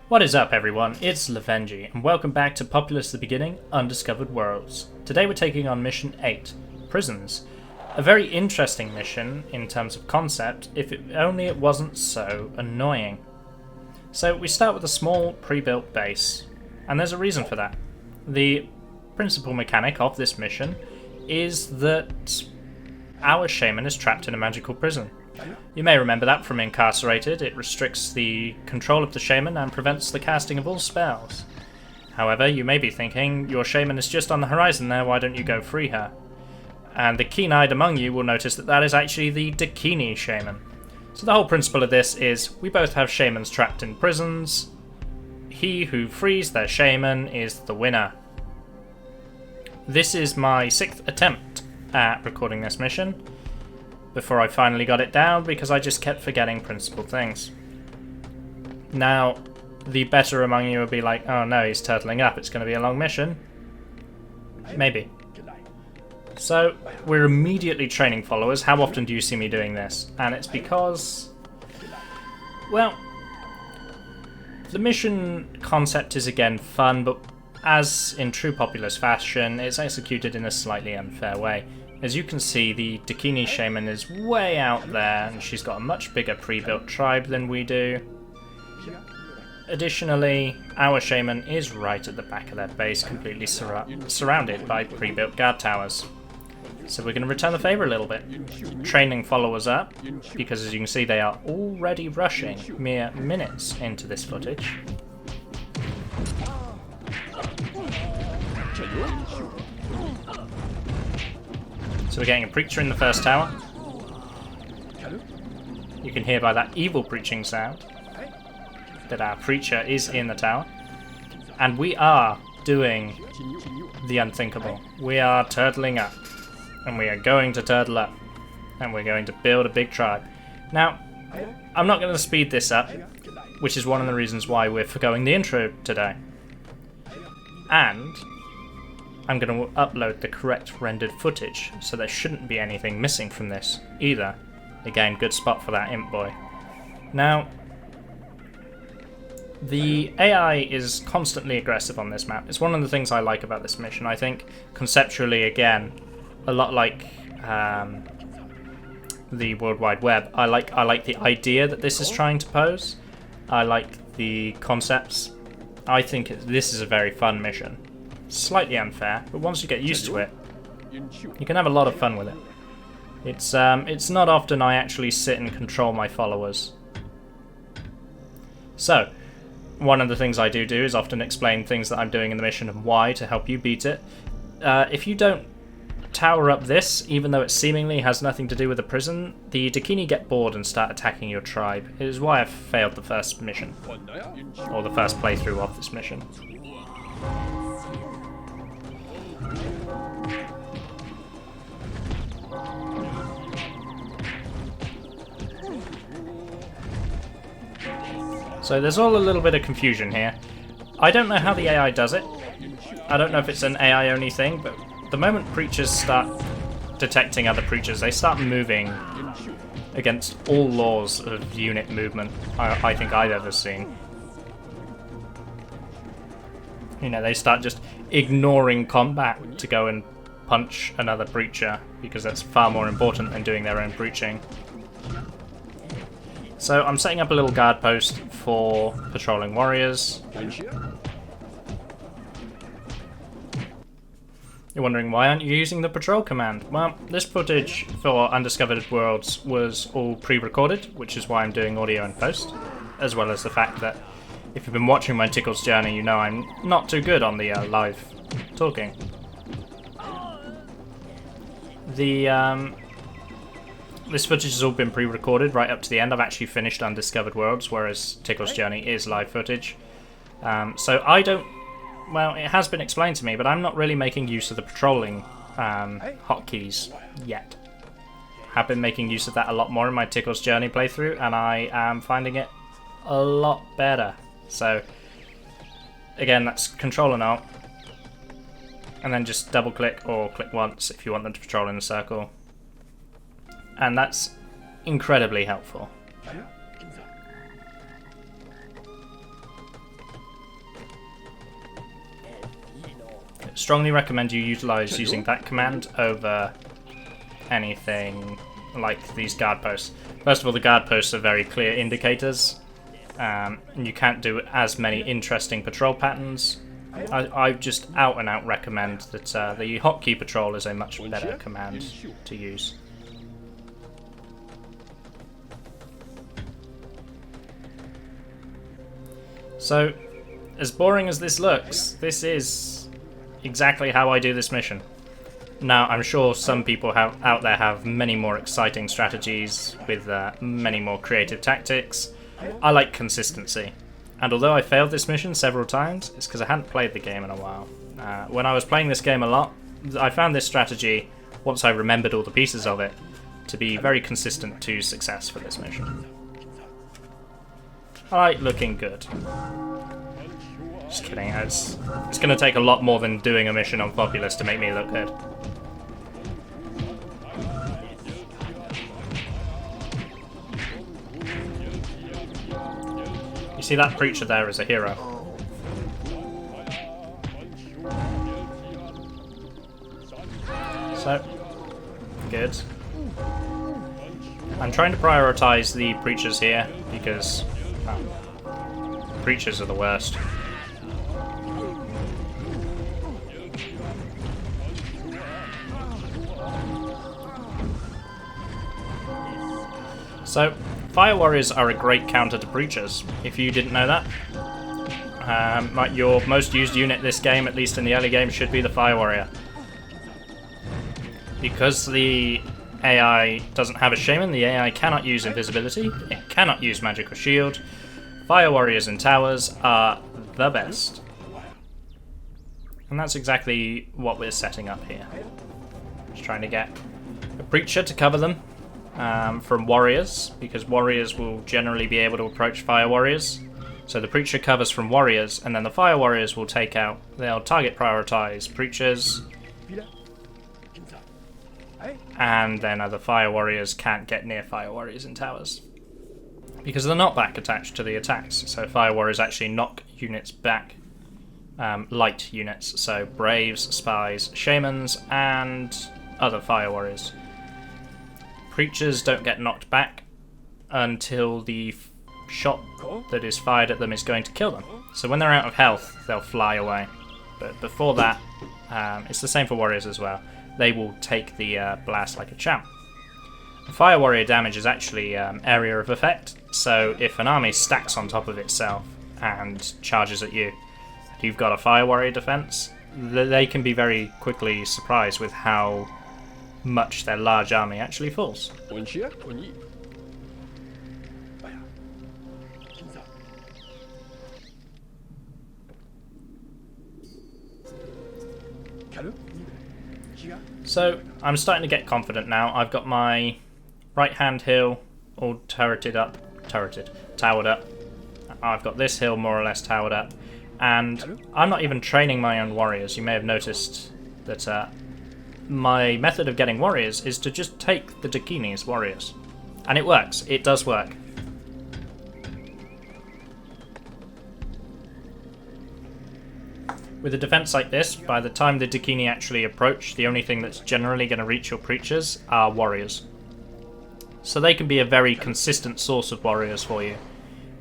What is up everyone, it's Lovenji and welcome back to Populous the Beginning, Undiscovered Worlds. Today we're taking on Mission 8, Prisons. A very interesting mission in terms of concept, if only it wasn't so annoying. So we start with a small pre-built base, and there's a reason for that. The principal mechanic of this mission is that our shaman is trapped in a magical prison. You may remember that from Incarcerated. It restricts the control of the shaman and prevents the casting of all spells. However, you may be thinking, your shaman is just on the horizon there, why don't you go free her? And the keen-eyed among you will notice that that is actually the Dakini shaman. So the whole principle of this is, we both have shamans trapped in prisons. He who frees their shaman is the winner. This is my 6th attempt at recording this mission, before I finally got it down because I just kept forgetting principal things. Now, the better among you will be like, oh no, he's turtling up, it's going to be a long mission. Maybe. So, we're immediately training followers. How often do you see me doing this? And it's because, well, the mission concept is again fun, but as in true Populous fashion, it's executed in a slightly unfair way. As you can see, the Dakini shaman is way out there, and she's got a much bigger pre-built tribe than we do. Additionally, our shaman is right at the back of their base, completely surrounded by pre-built guard towers. So we're going to return the favour a little bit. Training followers up, because as you can see they are already rushing mere minutes into this footage. So we're getting a preacher in the first tower. You can hear by that evil preaching sound that our preacher is in the tower. And we are doing the unthinkable. We are turtling up. And we are going to turtle up. And we're going to build a big tribe. Now, I'm not going to speed this up, which is one of the reasons why we're forgoing the intro today. And I'm going to upload the correct rendered footage, so there shouldn't be anything missing from this either. Again, good spot for that imp boy. Now, the AI is constantly aggressive on this map. It's one of the things I like about this mission. I think conceptually, again, a lot like the World Wide Web, I like the idea that this is trying to pose. I like the concepts. I think this is a very fun mission. Slightly unfair, but once you get used to it, you can have a lot of fun with it. It's not often I actually sit and control my followers. So, one of the things I do is often explain things that I'm doing in the mission and why to help you beat it. If you don't tower up this, even though it seemingly has nothing to do with the prison, the Dakini get bored and start attacking your tribe. It is why I failed the first mission, or the first playthrough of this mission. So there's all a little bit of confusion here. I don't know how the AI does it. I don't know if it's an AI only thing, but the moment preachers start detecting other preachers, they start moving against all laws of unit movement I think I've ever seen. You know, they start just ignoring combat to go and punch another preacher, because that's far more important than doing their own preaching. So I'm setting up a little guard post for patrolling warriors. You're wondering, why aren't you using the patrol command? Well, this footage for Undiscovered Worlds was all pre-recorded, which is why I'm doing audio in post, as well as the fact that if you've been watching my Tickles journey, you know I'm not too good on the live talking. This footage has all been pre-recorded right up to the end. I've actually finished Undiscovered Worlds, whereas Tickles journey is live footage. So I don't... Well, it has been explained to me, but I'm not really making use of the patrolling hotkeys yet. Have been making use of that a lot more in my Tickles journey playthrough, and I am finding it a lot better. So, again, that's Control and Alt, and then just double click or click once if you want them to patrol in a circle. And that's incredibly helpful. strongly recommend you utilize using that command over anything like these guard posts. First of all, the guard posts are very clear indicators, and you can't do as many interesting patrol patterns. I just out and out recommend that the hotkey patrol is a much better command to use. So, as boring as this looks, this is exactly how I do this mission. Now, I'm sure some people out there have many more exciting strategies with many more creative tactics. I like consistency. And although I failed this mission several times, it's because I hadn't played the game in a while. When I was playing this game a lot, I found this strategy, once I remembered all the pieces of it, to be very consistent to success for this mission. Alright, looking good. Just kidding, it's going to take a lot more than doing a mission on Populous to make me look good. You see that preacher there as a hero. So, good. I'm trying to prioritize the preachers here because preachers are the worst. So, Firewarriors are a great counter to preachers, if you didn't know that. Like your most used unit this game, at least in the early game, should be the Firewarrior. Because the AI doesn't have a shaman, the AI cannot use invisibility, it cannot use magical shield. Firewarriors in towers are the best. And that's exactly what we're setting up here. Just trying to get a preacher to cover them from warriors, because warriors will generally be able to approach fire warriors. So the preacher covers from warriors, and then the fire warriors will take out, they'll target prioritize preachers, and then other fire warriors can't get near fire warriors in towers because they're not back attached to the attacks. So fire warriors actually knock units back, light units, so braves, spies, shamans, and other fire warriors. Preachers don't get knocked back until the shot that is fired at them is going to kill them. So when they're out of health, they'll fly away. But before that, it's the same for warriors as well. They will take the blast like a champ. Fire warrior damage is actually area of effect. So if an army stacks on top of itself and charges at you, and you've got a fire warrior defense, they can be very quickly surprised with how much their large army actually falls. So I'm starting to get confident now. I've got my right hand hill all towered up. I've got this hill more or less towered up, and I'm not even training my own warriors. You may have noticed that my method of getting warriors is to just take the Dakini's warriors. And it works. It does work. With a defense like this, by the time the Dakini actually approach, the only thing that's generally going to reach your preachers are warriors. So they can be a very consistent source of warriors for you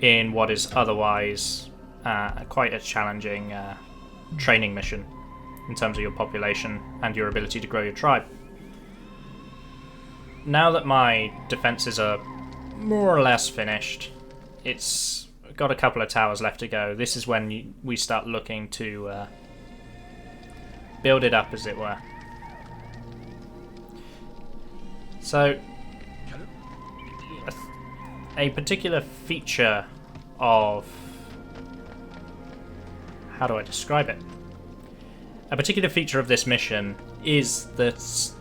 in what is otherwise quite a challenging training mission in terms of your population and your ability to grow your tribe. Now that my defenses are more or less finished, it's got a couple of towers left to go. This is when we start looking to build it up, as it were. So, a particular feature of... how do I describe it? A particular feature of this mission is that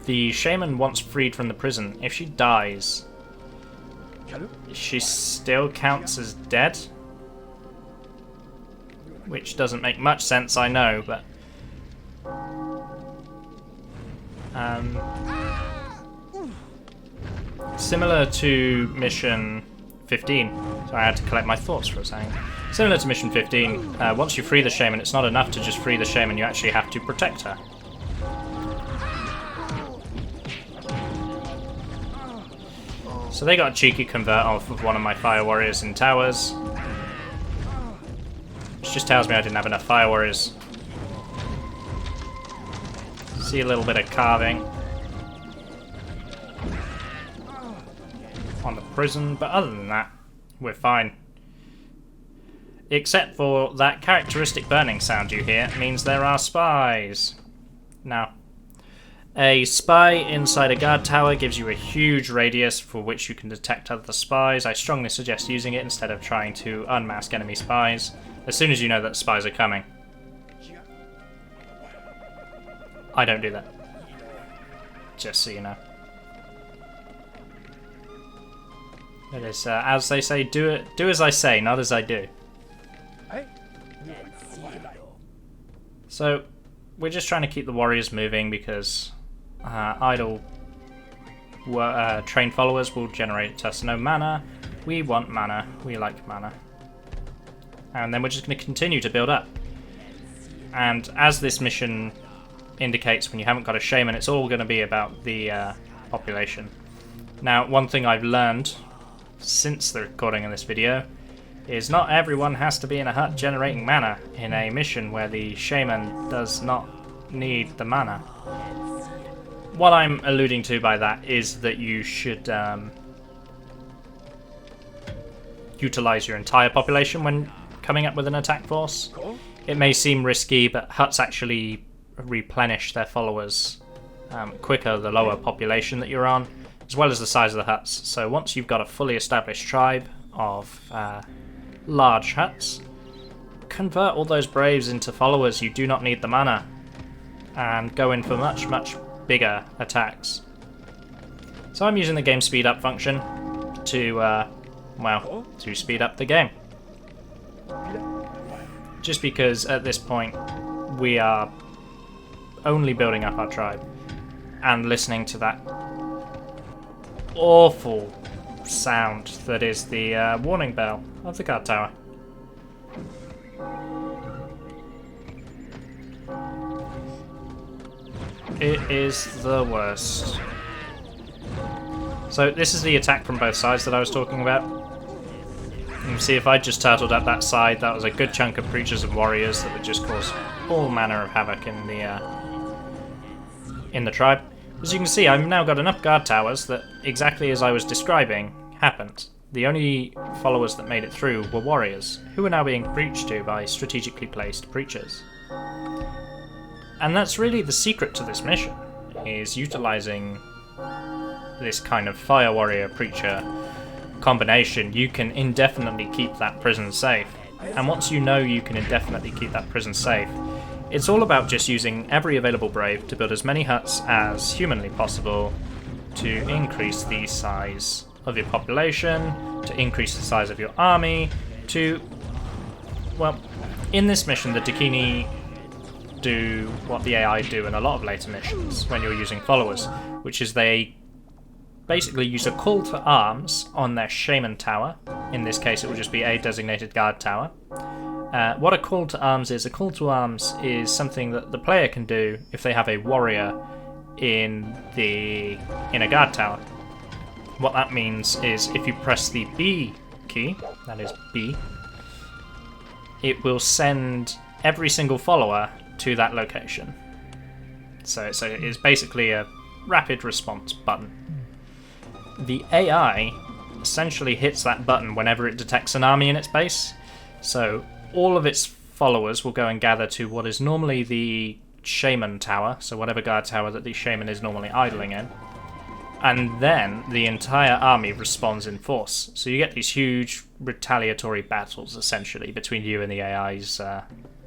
the shaman, once freed from the prison, if she dies, she still counts as dead. Which doesn't make much sense, I know, but... similar to mission 15. So I had to collect my thoughts for a second. Similar to mission 15, once you free the shaman, it's not enough to just free the shaman, you actually have to protect her. So they got a cheeky convert off of one of my Firewarriors in towers. Which just tells me I didn't have enough Firewarriors. See a little bit of carving on the prison, but other than that, we're fine. Except for that characteristic burning sound you hear means there are spies. Now, a spy inside a guard tower gives you a huge radius for which you can detect other spies. I strongly suggest using it instead of trying to unmask enemy spies as soon as you know that spies are coming. I don't do that. Just so you know. It is, as they say, do as I say, not as I do. So, we're just trying to keep the warriors moving because idle trained followers will generate us no mana. We want mana. We like mana. And then we're just going to continue to build up. And as this mission indicates, when you haven't got a shaman, it's all going to be about the population. Now, one thing I've learned since the recording of this video is not everyone has to be in a hut generating mana in a mission where the shaman does not need the mana. What I'm alluding to by that is that you should utilize your entire population when coming up with an attack force. It may seem risky, but huts actually replenish their followers quicker the lower population that you're on, as well as the size of the huts. So once you've got a fully established tribe of large huts, convert all those braves into followers. You do not need the mana, and go in for much, much bigger attacks. So I'm using the game speed up function to, well, to speed up the game. Just because at this point we are only building up our tribe and listening to that awful sound that is the warning bell of the guard tower. It is the worst. So this is the attack from both sides that I was talking about. You can see if I just turtled up that side, that was a good chunk of creatures and warriors that would just cause all manner of havoc in the tribe. As you can see, I've now got enough guard towers that exactly as I was describing happened. The only followers that made it through were warriors, who are now being preached to by strategically placed preachers. And that's really the secret to this mission, is utilizing this kind of fire warrior preacher combination. You can indefinitely keep that prison safe. And once you know you can indefinitely keep that prison safe, it's all about just using every available brave to build as many huts as humanly possible to increase the size of your population, to increase the size of your army, to... Well, in this mission the Dakini do what the AI do in a lot of later missions when you're using followers, which is they basically use a call to arms on their shaman tower. In this case it will just be a designated guard tower. What a call to arms is, a call to arms is something that the player can do if they have a warrior in a guard tower. What that means is if you press the B key, that is B, it will send every single follower to that location. So it's basically a rapid response button. The AI essentially hits that button whenever it detects an army in its base. So all of its followers will go and gather to what is normally the shaman tower, so whatever guard tower that the shaman is normally idling in. And then the entire army responds in force. So you get these huge retaliatory battles, essentially, between you and the AI's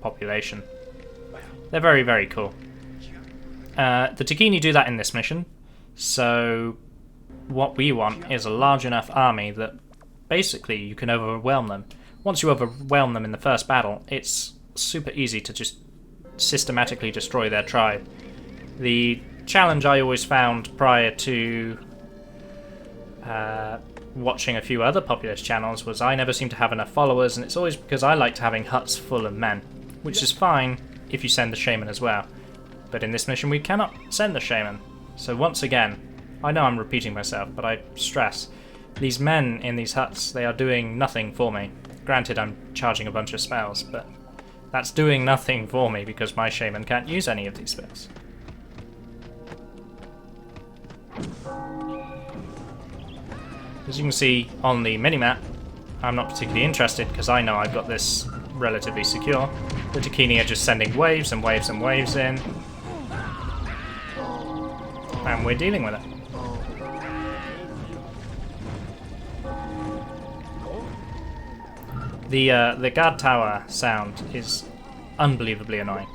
population. They're very, very cool. The Dakini do that in this mission, so what we want is a large enough army that basically you can overwhelm them. Once you overwhelm them in the first battle, it's super easy to just systematically destroy their tribe. The challenge I always found prior to watching a few other Populous channels was I never seem to have enough followers, and it's always because I liked having huts full of men, which is fine if you send the shaman as well. But in this mission we cannot send the shaman. So once again, I know I'm repeating myself, but I stress, these men in these huts, they are doing nothing for me. Granted, I'm charging a bunch of spells, but that's doing nothing for me because my shaman can't use any of these spells. As you can see on the minimap, I'm not particularly interested because I know I've got this relatively secure. The Dakini are just sending waves and waves and waves in, and we're dealing with it. The guard tower sound is unbelievably annoying.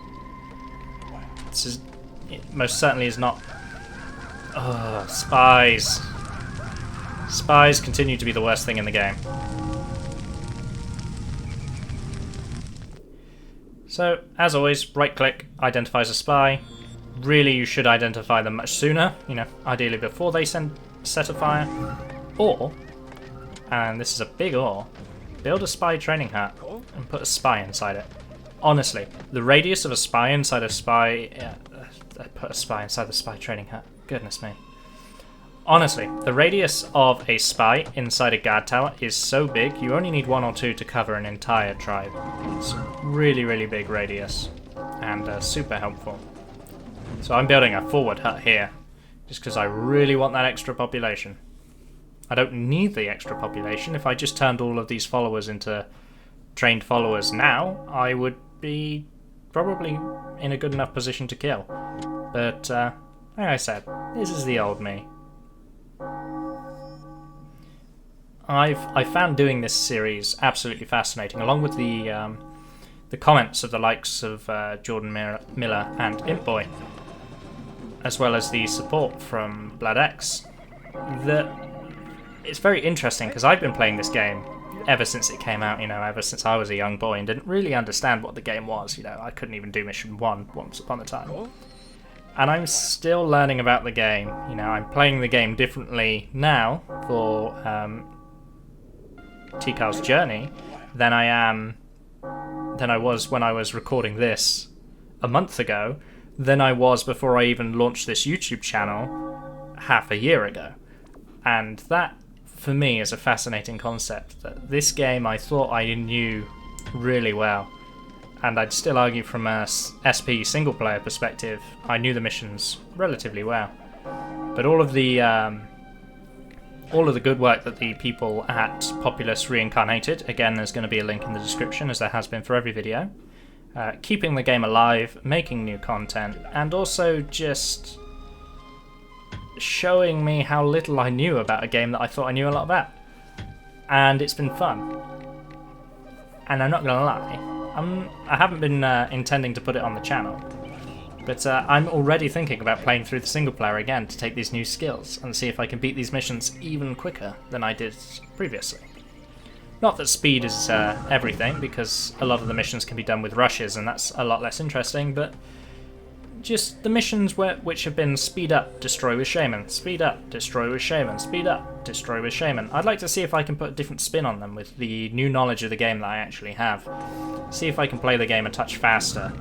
It most certainly is not. Ugh, spies. Spies continue to be the worst thing in the game. So, as always, right click identifies a spy. Really, you should identify them much sooner, you know, ideally before they set a fire. Or, and this is a big or, build a spy training hut and put a spy inside it. Honestly, the radius of a spy inside a spy... put a spy inside the spy training hut. Goodness me. Honestly, the radius of a spy inside a guard tower is so big, you only need 1 or 2 to cover an entire tribe. It's a really, really big radius, and super helpful. So I'm building a forward hut here, just because I really want that extra population. I don't need the extra population. If I just turned all of these followers into trained followers now, I would be probably in a good enough position to kill. But, like I said, this is the old me. I found doing this series absolutely fascinating, along with the comments of the likes of Jordan Miller and Impboy, as well as the support from BloodX. It's very interesting because I've been playing this game ever since it came out, you know, ever since I was a young boy and didn't really understand what the game was, you know. I couldn't even do Mission 1 once upon a time. And I'm still learning about the game, you know. I'm playing the game differently now for Tikal's journey than I was when I was recording this a month ago, than I was before I even launched this YouTube channel half a year ago. And that, for me, is a fascinating concept. That this game I thought I knew really well, and I'd still argue from a SP single player perspective, I knew the missions relatively well. But all of the good work that the people at Populous Reincarnated, again there's going to be a link in the description as there has been for every video, keeping the game alive, making new content, and also just showing me how little I knew about a game that I thought I knew a lot about. And it's been fun. And I'm not going to lie, I haven't been intending to put it on the channel, but I'm already thinking about playing through the single player again to take these new skills and see if I can beat these missions even quicker than I did previously. Not that speed is everything, because a lot of the missions can be done with rushes and that's a lot less interesting, but just the missions which have been speed up, destroy with shaman, speed up, destroy with shaman, speed up, destroy with shaman. I'd like to see if I can put a different spin on them with the new knowledge of the game that I actually have. See if I can play the game a touch faster.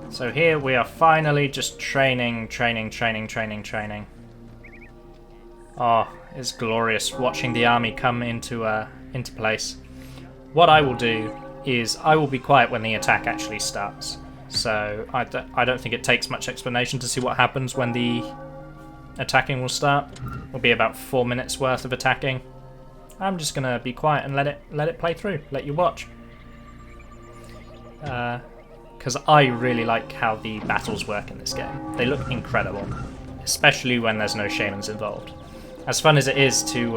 So here we are finally just training. Oh, it's glorious watching the army come into place. What I will do is I will be quiet when the attack actually starts. So I don't think it takes much explanation to see what happens when the attacking will start. It'll be about 4 minutes worth of attacking. I'm just gonna be quiet and let it play through, let you watch. Because I really like how the battles work in this game. They look incredible, especially when there's no shamans involved. As fun as it is to,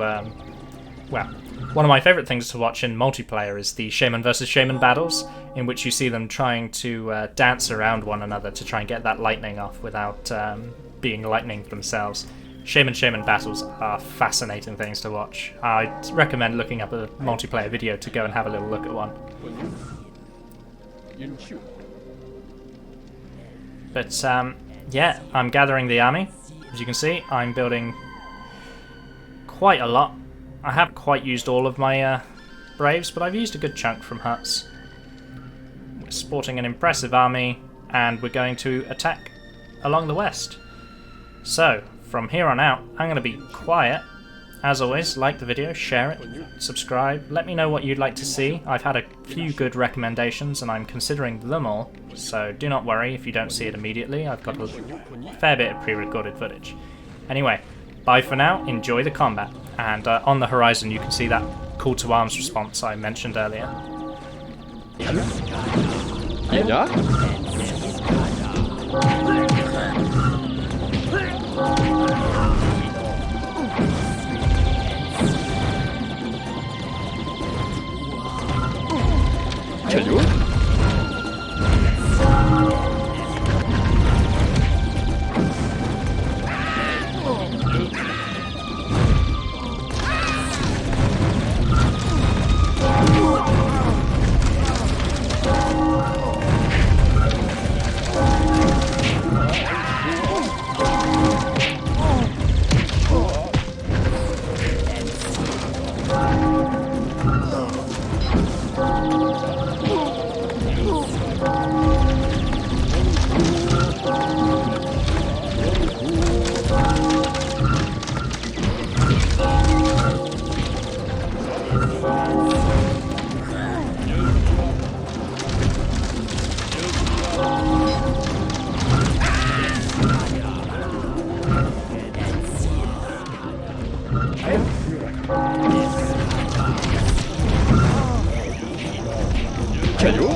well, one of my favourite things to watch in multiplayer is the shaman versus shaman battles, in which you see them trying to dance around one another to try and get that lightning off without being lightning themselves. Shaman battles are fascinating things to watch. I'd recommend looking up a multiplayer video to go and have a little look at one. But yeah, I'm gathering the army. As you can see, I'm building quite a lot. I haven't quite used all of my Braves, but I've used a good chunk from huts. We're sporting an impressive army, and we're going to attack along the west. So, from here on out, I'm going to be quiet. As always, like the video, share it, subscribe, let me know what you'd like to see. I've had a few good recommendations and I'm considering them all, so do not worry if you don't see it immediately. I've got a fair bit of pre-recorded footage. Anyway, bye for now, enjoy the combat, and on the horizon you can see that call to arms response I mentioned earlier. Ja? Čeļu? Čeļu?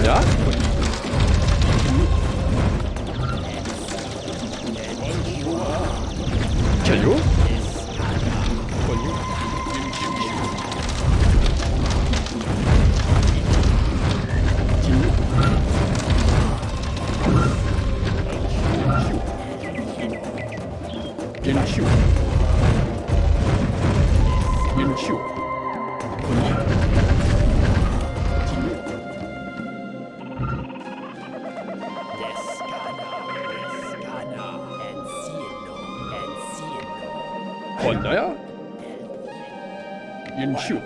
Ja? Čeļu? Von daher? Yin Shu.